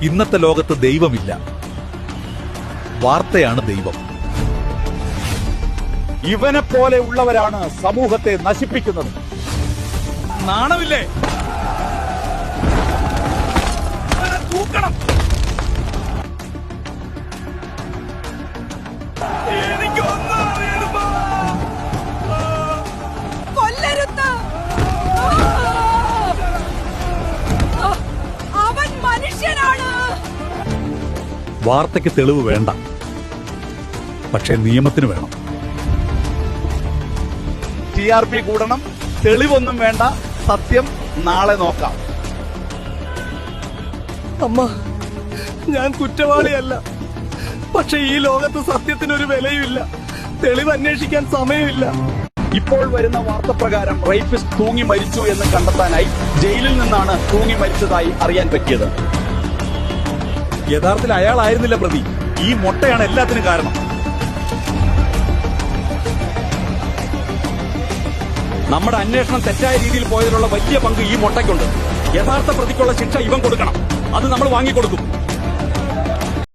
ഇന്നത്തെ ലോകത്ത് ദൈവമില്ല, വാർത്തയാണ് ദൈവം. ഇവനെ പോലെ ഉള്ളവരാണ് സമൂഹത്തെ നശിപ്പിക്കുന്നത്. നാണമില്ലേ? തൂക്കണം. അവൻ മനുഷ്യനാണ്. വാർത്തയ്ക്ക് തെളിവ് വേണ്ട, പക്ഷേ നിയമത്തിന് വേണം. TRP കൂടണം, തെളിവൊന്നും വേണ്ട, സത്യം നാളെ നോക്കാം. അമ്മ, ഞാൻ കുറ്റവാളിയല്ല, പക്ഷെ ഈ ലോകത്ത് സത്യത്തിനൊരു വിലയുമില്ല. തെളിവ് അന്വേഷിക്കാൻ സമയമില്ല. ഇപ്പോൾ വരുന്ന വാർത്ത പ്രകാരം റേപ്പിസ്റ്റ് തൂങ്ങി മരിച്ചു എന്ന് കണ്ടെത്താനായി ജയിലിൽ നിന്നാണ് തൂങ്ങി മരിച്ചതായി അറിയാൻ പറ്റിയത്. യഥാർത്ഥത്തിൽ അയാളായിരുന്നില്ല പ്രതി. ഈ മൊട്ടയാണ് എല്ലാത്തിനും കാരണം. നമ്മുടെ അന്വേഷണം തെറ്റായ രീതിയിൽ പോയതിലുള്ള വലിയ പങ്ക് ഈ മൊട്ടയ്ക്കുണ്ട്. യഥാർത്ഥ പ്രതിക്കുള്ള ശിക്ഷ ഇവൻ കൊടുക്കണം. അത് നമ്മൾ വാങ്ങിക്കൊടുക്കും.